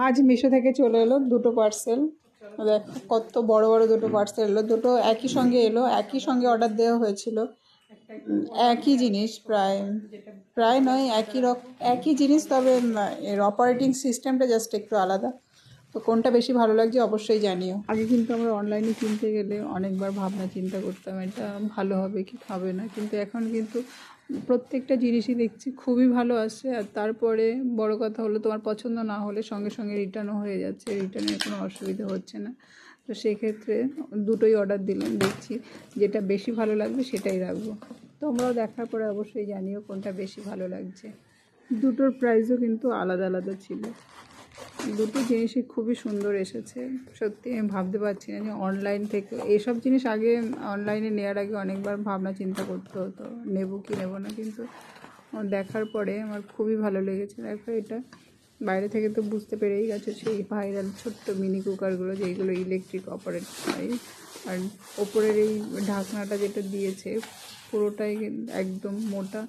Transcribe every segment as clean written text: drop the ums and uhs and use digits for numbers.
আজ মিশো থেকে চলে এলো দুটো পার্সেল। দেখো কত বড় বড় দুটো পার্সেল এলো, দুটো একই সঙ্গে এলো, একই সঙ্গে অর্ডার দেওয়া হয়েছিল। একই জিনিস, প্রায় প্রায় নয়, একই জিনিস, তবে এর অপারেটিং সিস্টেমটা জাস্ট একটু আলাদা। তো কোনটা বেশি ভালো লাগছে অবশ্যই জানিও। আগে কিন্তু আমরা অনলাইনে কিনতে গেলে অনেকবার ভাবনা চিন্তা করতাম এটা ভালো হবে কি হবে না, কিন্তু এখন কিন্তু প্রত্যেকটা জিনিসই দেখছি খুবই ভালো আসছে। আর তারপরে বড় কথা হলো তোমার পছন্দ না হলে সঙ্গে সঙ্গে রিটার্নও হয়ে যাচ্ছে, রিটার্নের কোনো অসুবিধা হচ্ছে না। তো সেক্ষেত্রে দুটোই অর্ডার দিলাম, দেখছি যেটা বেশি ভালো লাগবে সেটাই রাখবো। তোমরাও দেখার পরে অবশ্যই জানিও কোনটা বেশি ভালো লাগছে। দুটোর প্রাইসও কিন্তু আলাদা আলাদা ছিল। দুটো জিনিসই খুবই সুন্দর এসেছে। সত্যি আমি ভাবতে পারছি না যে অনলাইন থেকে এসব জিনিস আগে অনলাইনে নেওয়ার আগে অনেকবার ভাবনা চিন্তা করতে হতো নেব কি নেব না, কিন্তু দেখার পরে আমার খুবই ভালো লেগেছে। দেখো এটা বাইরে থেকে তো বুঝতে পেরেই গেছে সেই ভাইরাল ছোট্ট মিনি কুকারগুলো যেগুলো ইলেকট্রিক অপারেট হয়। আর ওপরের এই ঢাকনাটা যেটা দিয়েছে পুরোটাই একদম মোটা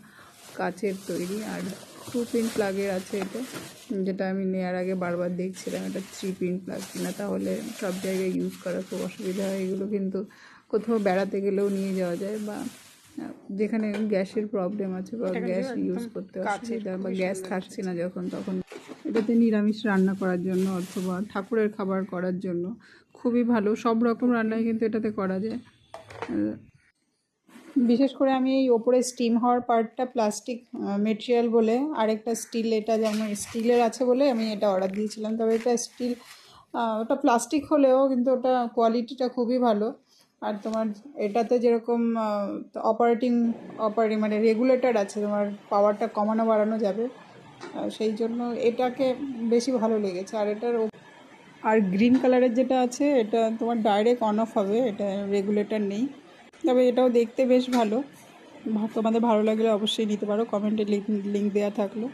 কাচের তৈরি, আর 2 পিন প্লাগের আছে এটা, যেটা আমি নেওয়ার আগে বারবার দেখছিলাম এটা 3 পিন প্লাগ কিনা, তাহলে সব জায়গায় ইউজ করা খুব অসুবিধা হয়। এগুলো কিন্তু কোথাও বেড়াতে গেলেও নিয়ে যাওয়া যায়, বা যেখানে গ্যাসের প্রবলেম আছে বা গ্যাস ইউজ করতে অসুবিধা বা গ্যাস থাকছে না যখন তখন এটাতে নিরামিষ রান্না করার জন্য অথবা ঠাকুরের খাবার করার জন্য খুবই ভালো। সব রকম রান্নাই কিন্তু এটাতে করা যায়। বিশেষ করে আমি এই ওপরে স্টিম হওয়ার পার্টটা প্লাস্টিক মেটেরিয়াল বলে, আরেকটা স্টিল, এটা যেমন স্টিলের আছে বলে আমি এটা অর্ডার দিয়েছিলাম। তবে এটা স্টিল, ওটা প্লাস্টিক হলেও কিন্তু ওটা কোয়ালিটিটা খুবই ভালো। আর তোমার এটাতে যেরকম অপারেটিং মানে রেগুলেটর আছে, তোমার পাওয়ারটা কমানো বাড়ানো যাবে, সেই জন্য এটাকে বেশি ভালো লেগেছে। আর গ্রিন কালারের যেটা আছে এটা তোমার ডাইরেক্ট অন অফ হবে, এটা রেগুলেটর নেই। তবে এটাও দেখতে বেশ ভালো। তোমাদের ভালো লাগলে অবশ্যই নিতে পারো, কমেন্টে লিঙ্ক দেওয়া থাকলো।